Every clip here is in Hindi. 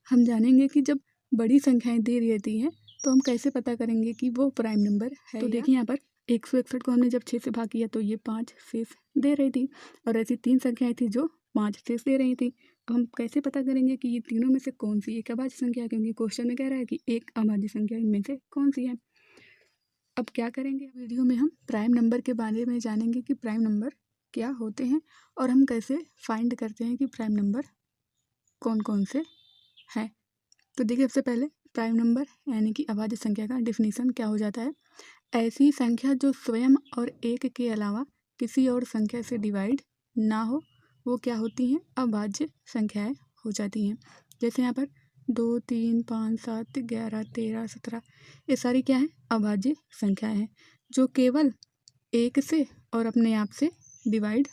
हम जानेंगे कि जब बड़ी संख्याएं दे रहती हैं तो हम कैसे पता करेंगे कि वो प्राइम नंबर है। तो देखिए यहाँ पर 161 को हमने जब 6 से भाग किया तो ये 5 शेष दे रही थी और ऐसी 3 संख्याएं थी जो 5 शेष दे रही थी। अब हम कैसे पता करेंगे कि ये तीनों में से कौन सी एक अभाज्य संख्या है, क्योंकि क्वेश्चन में कह रहा है कि एक अभाज्य संख्या इनमें से कौन सी है। अब क्या करेंगे, वीडियो में हम प्राइम नंबर के बारे में जानेंगे कि प्राइम नंबर क्या होते हैं और हम कैसे फाइंड करते हैं कि प्राइम नंबर कौन कौन से हैं। तो देखिए सबसे पहले प्राइम नंबर यानी कि अभाज्य संख्या का डिफिनीशन क्या हो जाता है। ऐसी संख्या जो स्वयं और एक के अलावा किसी और संख्या से डिवाइड ना हो वो क्या होती हैं, अभाज्य संख्याएं हो जाती हैं। जैसे यहाँ पर 2, 3, 5, 7, 11, 13, 17 ये सारी क्या है, अभाज्य संख्याएं हैं जो केवल एक से और अपने आप से डिवाइड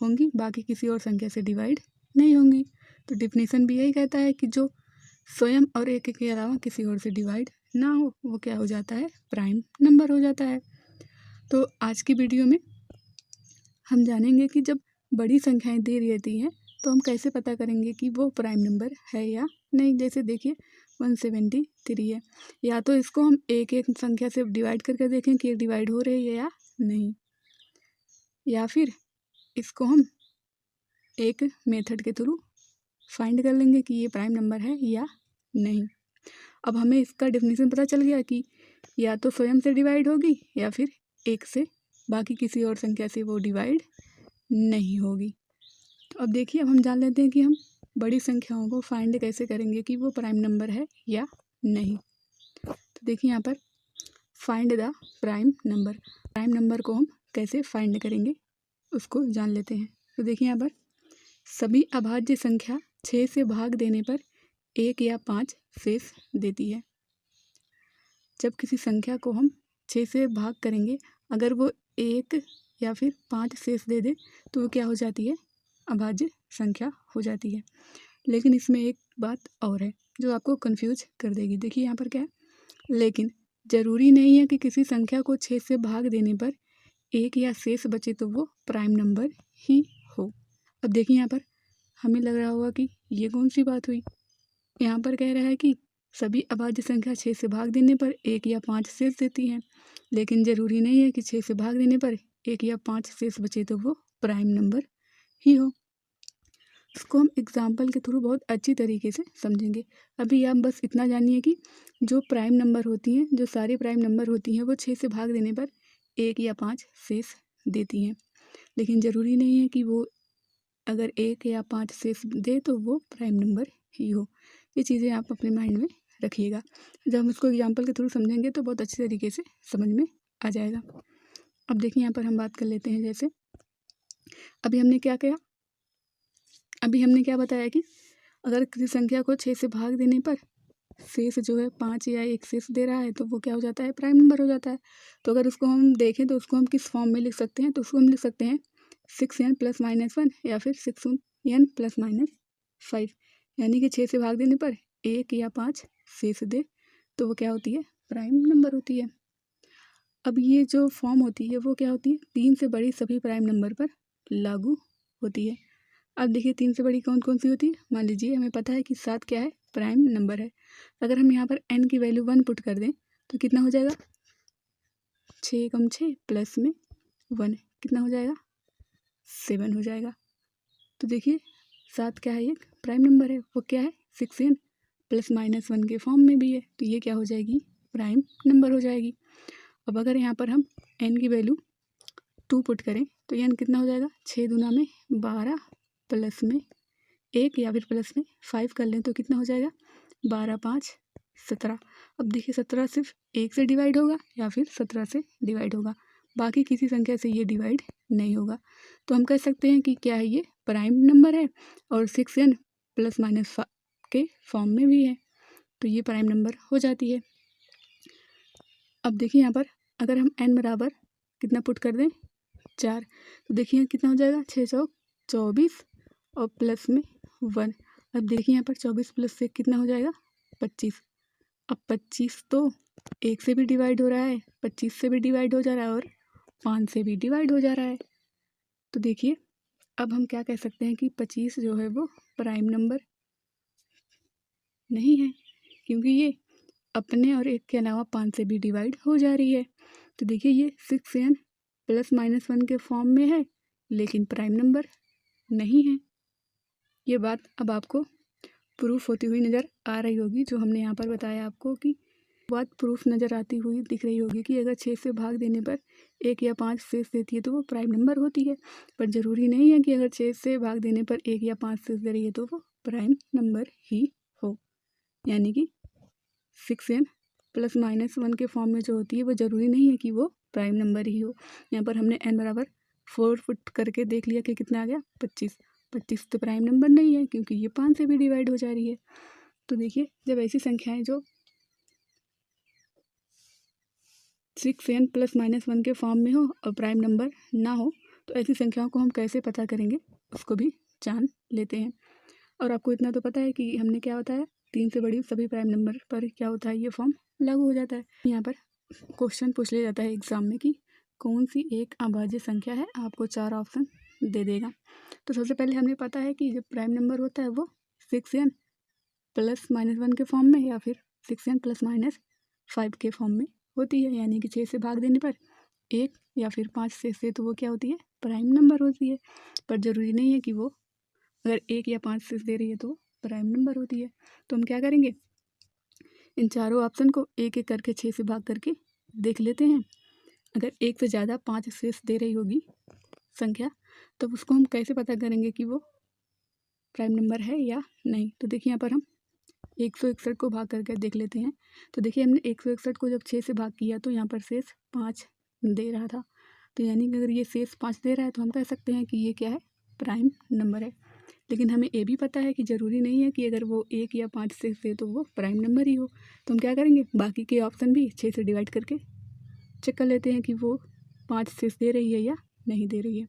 होंगी, बाकी किसी और संख्या से डिवाइड नहीं होंगी। तो डिफिनीशन भी यही कहता है कि जो स्वयं और एक के अलावा किसी और से डिवाइड ना हो वो क्या हो जाता है, प्राइम नंबर हो जाता है। तो आज की वीडियो में हम जानेंगे कि जब बड़ी संख्याएं दे रहती हैं तो हम कैसे पता करेंगे कि वो प्राइम नंबर है या नहीं। जैसे देखिए 173 है, या तो इसको हम एक एक संख्या से डिवाइड करके देखें कि डिवाइड हो रही है या नहीं, या फिर इसको हम एक मेथड के थ्रू फाइंड कर लेंगे कि ये प्राइम नंबर है या नहीं। अब हमें इसका डेफिनेशन पता चल गया कि या तो स्वयं से डिवाइड होगी या फिर एक से, बाकी किसी और संख्या से वो डिवाइड नहीं होगी। तो अब देखिए, अब हम जान लेते हैं कि हम बड़ी संख्याओं को फाइंड कैसे करेंगे कि वो प्राइम नंबर है या नहीं। तो देखिए यहाँ पर find the prime number, prime number को हम कैसे फाइंड करेंगे उसको जान लेते हैं। तो देखिए यहाँ पर सभी अभाज्य संख्या 6 से भाग देने पर 1 या 5 शेष देती है। जब किसी संख्या को हम 6 से भाग करेंगे, अगर वो 1 या फिर 5 शेष दे दे तो वो क्या हो जाती है, अभाज्य संख्या हो जाती है। लेकिन इसमें एक बात और है जो आपको कंफ्यूज कर देगी। देखिए यहाँ पर क्या है, लेकिन ज़रूरी नहीं है कि किसी संख्या को 6 से भाग देने पर 1 या शेष बचे तो वो प्राइम नंबर ही हो। अब देखिए यहाँ पर हमें लग रहा होगा कि ये कौन सी बात हुई। यहाँ पर कह रहा है कि सभी अभाज्य संख्या 6 से भाग देने पर 1 या 5 शेष देती हैं, लेकिन ज़रूरी नहीं है कि 6 से भाग देने पर 1 या 5 शेष बचे तो वो प्राइम नंबर ही हो। इसको हम एग्जाम्पल के थ्रू बहुत अच्छी तरीके से समझेंगे। अभी आप बस इतना जानिए कि जो प्राइम नंबर होती हैं, जो सारी प्राइम नंबर होती हैं, वो 6 से भाग देने पर 1 या 5 शेष देती हैं, लेकिन ज़रूरी नहीं है कि वो अगर 1 या 5 शेष दे तो वो प्राइम नंबर ही हो। ये चीज़ें आप अपने माइंड में रखिएगा। जब हम इसको एग्जाम्पल के थ्रू समझेंगे तो बहुत अच्छी तरीके से समझ में आ जाएगा। अब देखिए यहाँ पर हम बात कर लेते हैं। जैसे अभी हमने क्या किया, अभी हमने क्या बताया कि अगर किसी संख्या को 6 से भाग देने पर शेष जो है 5 या 1 शेष दे रहा है तो वो क्या हो जाता है, प्राइम नंबर हो जाता है। तो अगर उसको हम देखें तो उसको हम किस फॉर्म में लिख सकते हैं, तो उसको हम लिख सकते हैं 6n + -1 या फिर 6n + -5, यानी कि 6 से भाग देने पर 1 या 5 शेष दे तो वो क्या होती है, प्राइम नंबर होती है। अब ये जो फॉर्म होती है वो क्या होती है, 3 से बड़ी सभी प्राइम नंबर पर लागू होती है। अब देखिए 3 से बड़ी कौन कौन सी होती है। मान लीजिए हमें पता है कि 7 क्या है, प्राइम नंबर है। अगर हम यहाँ पर n की वैल्यू 1 पुट कर दें तो कितना हो जाएगा, 6 × 6 प्लस में 1 कितना हो जाएगा, 7 हो जाएगा। तो देखिए 7 क्या है, एक प्राइम नंबर है, वो क्या है, 6n + -1 के फॉर्म में भी है, तो ये क्या हो जाएगी, प्राइम नंबर हो जाएगी। अब अगर यहाँ पर हम n की वैल्यू 2 पुट करें तो n कितना हो जाएगा, 6 दूना में 12 प्लस में 1 या फिर प्लस में 5 कर लें तो कितना हो जाएगा, 12 5 17। अब देखिए 17 सिर्फ 1 से डिवाइड होगा या फिर 17 से डिवाइड होगा, बाकी किसी संख्या से ये डिवाइड नहीं होगा। तो हम कह सकते हैं कि क्या है, ये प्राइम नंबर है और 6n + -5 के फॉर्म में भी है, तो ये प्राइम नंबर हो जाती है। अब देखिए यहाँ पर अगर हम n बराबर कितना पुट कर दें, 4, तो देखिए कितना हो जाएगा, 6 चौक 24 और प्लस में 1। अब देखिए यहाँ पर 24 + 1 कितना हो जाएगा, 25। अब 25 तो 1 से भी डिवाइड हो रहा है, 25 से भी डिवाइड हो जा रहा है और 5 से भी डिवाइड हो जा रहा है। तो देखिए अब हम क्या कह सकते हैं कि 25 जो है वो प्राइम नंबर नहीं है, क्योंकि ये अपने और एक के अलावा 5 से भी डिवाइड हो जा रही है। तो देखिए ये 6n ± 1 के फॉर्म में है, लेकिन प्राइम नंबर नहीं है। ये बात अब आपको प्रूफ होती हुई नज़र आ रही होगी, जो हमने यहाँ पर बताया आपको कि बात प्रूफ नज़र आती हुई दिख रही होगी कि अगर 6 से भाग देने पर 1 या 5 शेष देती है तो वो प्राइम नंबर होती है। पर ज़रूरी नहीं है कि अगर 6 से भाग देने पर 1 या 5 शेष दे रही है तो वो प्राइम नंबर ही हो। यानी कि 6n ± 1 के फॉर्म में जो होती है वो ज़रूरी नहीं है कि वो प्राइम नंबर ही हो। यहाँ पर हमने n बराबर 4 फुट करके देख लिया कि कितना आ गया 25। 25 तो प्राइम नंबर नहीं है, क्योंकि ये 5 से भी डिवाइड हो जा रही है। तो देखिए जब ऐसी संख्याएं जो 6n ± 1 के फॉर्म में हो और प्राइम नंबर ना हो, तो ऐसी संख्याओं को हम कैसे पता करेंगे उसको भी जान लेते हैं। और आपको इतना तो पता है कि हमने क्या बताया, 3 से बड़ी सभी प्राइम नंबर पर क्या होता है, ये फॉर्म लागू हो जाता है। यहाँ पर क्वेश्चन पूछ लिया जाता है एग्जाम में कि कौन सी एक अभाज्य संख्या है, आपको 4 ऑप्शन दे देगा। तो सबसे पहले हमें पता है कि जब प्राइम नंबर होता है वो 6n ± 1 के फॉर्म में या फिर 6n ± 5 के फॉर्म में होती है। यानी कि 6 से भाग देने पर 1 या फिर 5 से तो वो क्या होती है, प्राइम नंबर होती है। पर ज़रूरी नहीं है कि वो अगर 1 या 5 से दे रही है तो प्राइम नंबर होती है। तो हम क्या करेंगे, इन चारों ऑप्शन को एक एक करके 6 से भाग करके देख लेते हैं। अगर 1 से ज़्यादा 5 शेष दे रही होगी संख्या, तो उसको हम कैसे पता करेंगे कि वो प्राइम नंबर है या नहीं। तो देखिए यहाँ पर हम 161 को भाग करके देख लेते हैं। तो देखिए हमने 161 को जब 6 से भाग किया तो यहाँ पर शेष 5 दे रहा था। तो यानी कि अगर ये शेष 5 दे रहा है तो हम कह सकते हैं कि ये क्या है, प्राइम नंबर है। लेकिन हमें ये भी पता है कि ज़रूरी नहीं है कि अगर वो 1 या 5 शेष दे तो वो प्राइम नंबर ही हो। तो हम क्या करेंगे, बाकी के ऑप्शन भी 6 से डिवाइड करके चेक कर लेते हैं कि वो 5 शेष दे रही है या नहीं दे रही है।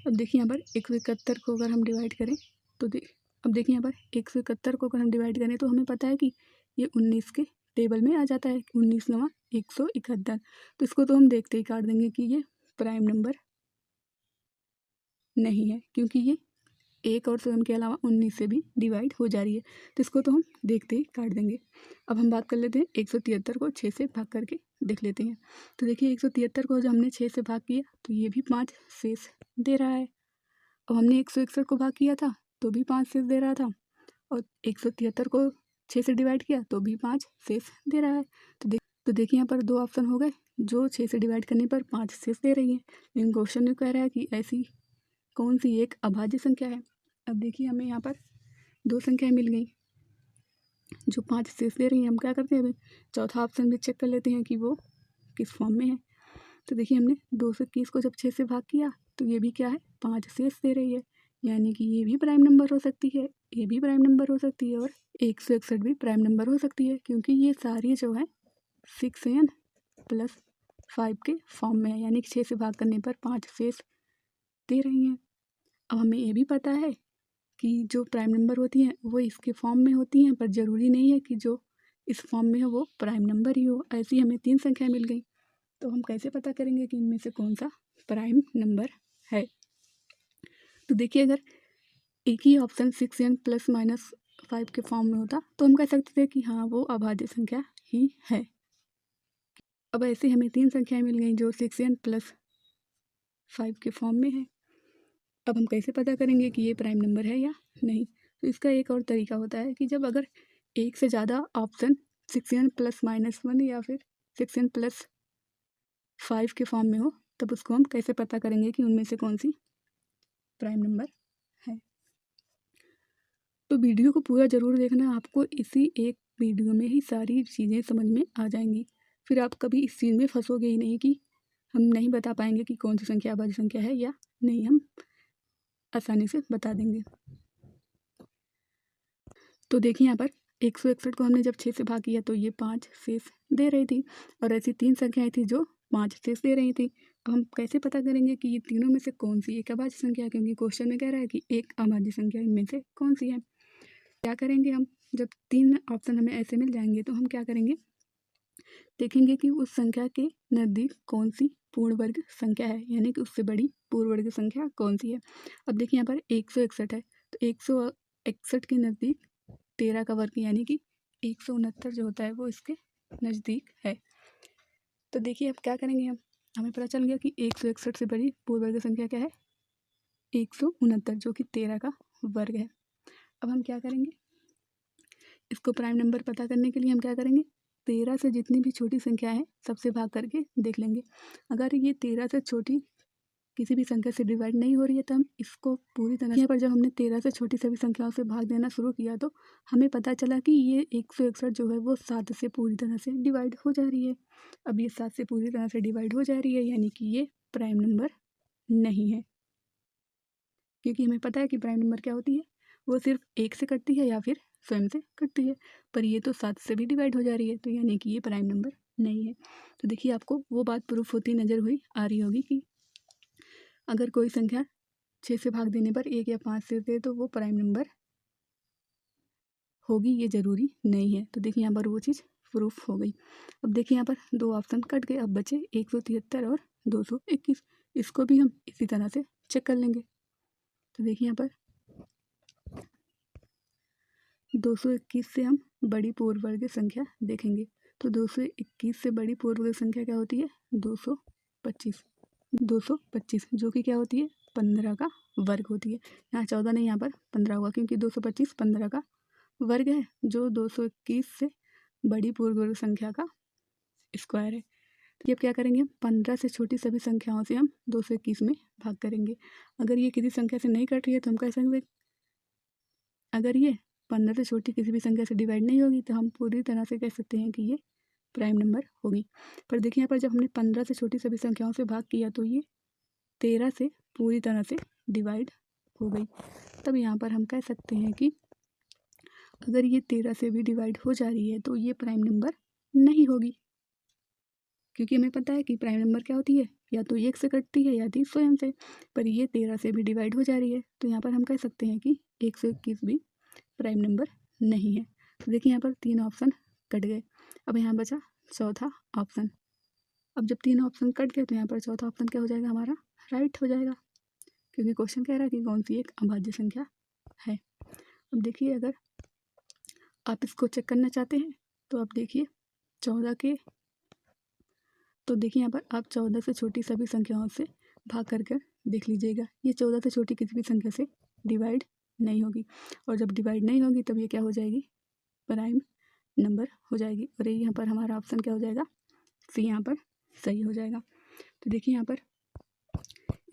अब देखिए यहाँ पर 171 को अगर हम डिवाइड करें तो अब देखिए यहाँ पर 171 को अगर हम डिवाइड करें तो हमें पता है कि ये 19 के टेबल में आ जाता है, 19 9 171। तो इसको तो हम देखते ही काट देंगे कि ये प्राइम नंबर नहीं है, क्योंकि ये 1 और 7 के अलावा 19 से भी डिवाइड हो जा रही है। तो इसको तो हम देखते ही काट देंगे। अब हम बात कर लेते हैं 173 को 6 से भाग करके देख लेते हैं। तो देखिए 173 को जब हमने 6 से भाग किया तो ये भी 5 शेष दे रहा है। अब हमने 161 को भाग किया था तो भी 5 शेष दे रहा था, और 173 को 6 से डिवाइड किया तो भी 5 शेष दे रहा है। तो देखिए यहाँ पर 2 ऑप्शन हो गए जो 6 से डिवाइड करने पर 5 शेष दे रही हैं। लेकिन क्वेश्चन में कह रहा है कि ऐसी कौन सी एक अभाज्य संख्या है। अब देखिए हमें यहाँ पर 2 संख्याएं मिल गई जो 5 शेष दे रही हैं। हम क्या करते हैं, अभी चौथा ऑप्शन भी चेक कर लेते हैं कि वो किस फॉर्म में है। तो देखिए हमने 221 को जब 6 से भाग किया तो ये भी क्या है, 5 शेष दे रही है। यानी कि ये भी प्राइम नंबर हो सकती है, ये भी प्राइम नंबर हो सकती है, और 161 भी प्राइम नंबर हो सकती है, क्योंकि ये सारी जो है 6n + 5 के फॉर्म में है। यानी कि 6 से भाग करने पर 5 शेष दे रही हैं। अब हमें ये भी पता है कि जो प्राइम नंबर होती हैं वो इसके फॉर्म में होती हैं, पर ज़रूरी नहीं है कि जो इस फॉर्म में हो वो प्राइम नंबर ही हो। ऐसी हमें 3 संख्याएं मिल गई। तो हम कैसे पता करेंगे कि इनमें से कौन सा प्राइम नंबर है। तो देखिए अगर एक ही ऑप्शन 6n ± 5 के फॉर्म में होता तो हम कह सकते थे कि हाँ वो अभाज्य संख्या ही है। अब ऐसे हमें 3 संख्याएं मिल गई जो 6n + 5 के फॉर्म में है। अब हम कैसे पता करेंगे कि ये प्राइम नंबर है या नहीं। तो इसका एक और तरीका होता है कि जब अगर एक से ज़्यादा ऑप्शन 6n ± 1 या फिर 6n + 5 के फॉर्म में हो, तब उसको हम कैसे पता करेंगे कि उनमें से कौन सी प्राइम नंबर है। तो वीडियो को पूरा ज़रूर देखना, आपको इसी एक वीडियो में ही सारी चीज़ें समझ में आ जाएंगी। फिर आप कभी इस चीज़ में फंसोगे ही नहीं कि हम नहीं बता पाएंगे कि कौन सी संख्या अभाज्य संख्या है या नहीं, हम आसानी से बता देंगे। तो देखिए यहाँ पर 161 को हमने जब 6 से भाग किया तो ये 5 शेष दे रही थी, और ऐसी 3 संख्याएं थी जो 5 शेष दे रही थी। अब हम कैसे पता करेंगे कि ये तीनों में से कौन सी एक अभाज्य संख्या है, क्योंकि क्वेश्चन में कह रहा है कि एक अभाज्य संख्या इनमें से कौन सी है। क्या करेंगे हम, जब 3 ऑप्शन हमें ऐसे मिल जाएंगे तो हम क्या करेंगे, देखेंगे कि उस संख्या के नज़दीक कौन सी पूर्ण वर्ग संख्या है, यानी कि उससे बड़ी पूर्ण वर्ग संख्या कौन सी है। अब देखिए यहाँ पर 161 है, तो 161 के नज़दीक 13 का वर्ग यानी कि 169 जो होता है वो इसके नज़दीक है। तो देखिए अब क्या करेंगे हमें पता चल गया कि 161 से बड़ी पूर्ण वर्ग संख्या क्या है, 169, जो कि 13 का वर्ग है। अब हम क्या करेंगे, इसको प्राइम नंबर पता करने के लिए हम क्या करेंगे, 13 से जितनी भी छोटी संख्या है सबसे भाग करके देख लेंगे। अगर ये 13 से छोटी किसी भी संख्या से डिवाइड नहीं हो रही है तो हम इसको पूरी तरह से, यहाँ पर जब हमने 13 से छोटी सभी संख्याओं से भाग देना शुरू किया तो हमें पता चला कि ये 161 जो है वो 7 से पूरी तरह से डिवाइड हो जा रही है। अब ये 7 से पूरी तरह से डिवाइड हो जा रही है यानी कि ये प्राइम नंबर नहीं है, क्योंकि हमें पता है कि प्राइम नंबर क्या होती है, वो सिर्फ 1 से कटती है या फिर स्वयं से कटती है, पर ये तो 7 से भी डिवाइड हो जा रही है, तो यानी कि ये प्राइम नंबर नहीं है। तो देखिए आपको वो बात प्रूफ होती नज़र हुई आ रही होगी कि अगर कोई संख्या 6 से भाग देने पर 1 या 5 से दे तो वो प्राइम नंबर होगी, ये ज़रूरी नहीं है। तो देखिए यहाँ पर वो चीज़ प्रूफ हो गई। अब देखिए यहाँ पर 2 ऑप्शन कट गए, अब बचे 173 और 221। इसको भी हम इसी तरह से चेक कर लेंगे। तो देखिए यहाँ पर 221 से हम बड़ी पूर्ण वर्ग संख्या देखेंगे। तो 221 से बड़ी पूर्ण वर्ग संख्या क्या होती है, 225। 225 जो कि क्या होती है, 15 का वर्ग होती है। यहाँ 14 नहीं, यहाँ पर 15 होगा क्योंकि 225 15 का वर्ग है, जो 221 से बड़ी पूर्ण वर्ग संख्या का स्क्वायर है। तो अब क्या करेंगे, हम 15 से छोटी सभी संख्याओं से हम 221 में भाग करेंगे। अगर ये किसी संख्या से नहीं कट रही है तो हम कह सकते, अगर ये 15 से छोटी किसी भी संख्या से डिवाइड नहीं होगी तो हम पूरी तरह से कह सकते हैं कि ये प्राइम नंबर होगी। पर देखिए यहाँ पर जब हमने 15 से छोटी सभी संख्याओं से भाग किया तो ये 13 से पूरी तरह से डिवाइड हो गई। तब यहाँ पर हम कह सकते हैं कि अगर ये 13 से भी डिवाइड हो जा रही है तो ये प्राइम नंबर नहीं होगी, क्योंकि हमें पता है कि प्राइम नंबर क्या होती है, या तो 1 से कटती है या तो स्वयं से, पर ये 13 से भी डिवाइड हो जा रही है, तो यहाँ पर हम कह सकते हैं कि 121 भी प्राइम नंबर नहीं है। तो देखिए यहाँ पर 3 ऑप्शन कट गए, अब यहाँ बचा चौथा ऑप्शन। अब जब 3 ऑप्शन कट गए तो यहाँ पर चौथा ऑप्शन क्या हो जाएगा, हमारा राइट हो जाएगा, क्योंकि क्वेश्चन कह रहा है कि कौन सी एक अभाज्य संख्या है। अब देखिए अगर आप इसको चेक करना चाहते हैं तो आप देखिए 14 के, तो देखिए यहाँ पर आप 14 से छोटी सभी संख्याओं से भाग कर देख लीजिएगा, ये 14 से छोटी किसी भी संख्या से डिवाइड नहीं होगी, और जब डिवाइड नहीं होगी तब ये क्या हो जाएगी, प्राइम नंबर हो जाएगी, और ये यहाँ पर हमारा ऑप्शन क्या हो जाएगा, सी यहाँ पर सही हो जाएगा। तो देखिए यहाँ पर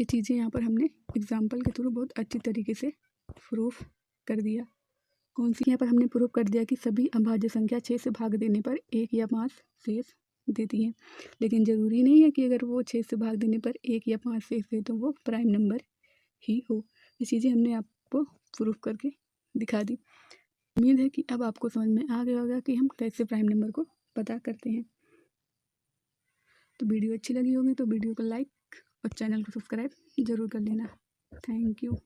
ये चीज़ें यहाँ पर हमने एग्जाम्पल के थ्रू बहुत अच्छी तरीके से प्रूफ कर दिया। कौन सी, यहाँ पर हमने प्रूफ कर दिया कि सभी अभाज्य संख्या 6 से भाग देने पर 1 या 5 शेष देती हैं, लेकिन ज़रूरी नहीं है कि अगर वो 6 से भाग देने पर 1 या 5 शेष दे तो वो प्राइम नंबर ही हो। ये चीज़ें हमने आपको प्रूफ करके दिखा दी। उम्मीद है कि अब आपको समझ में आ गया होगा कि हम कैसे प्राइम नंबर को पता करते हैं। तो वीडियो अच्छी लगी होगी तो वीडियो को लाइक और चैनल को सब्सक्राइब ज़रूर कर लेना। Thank you.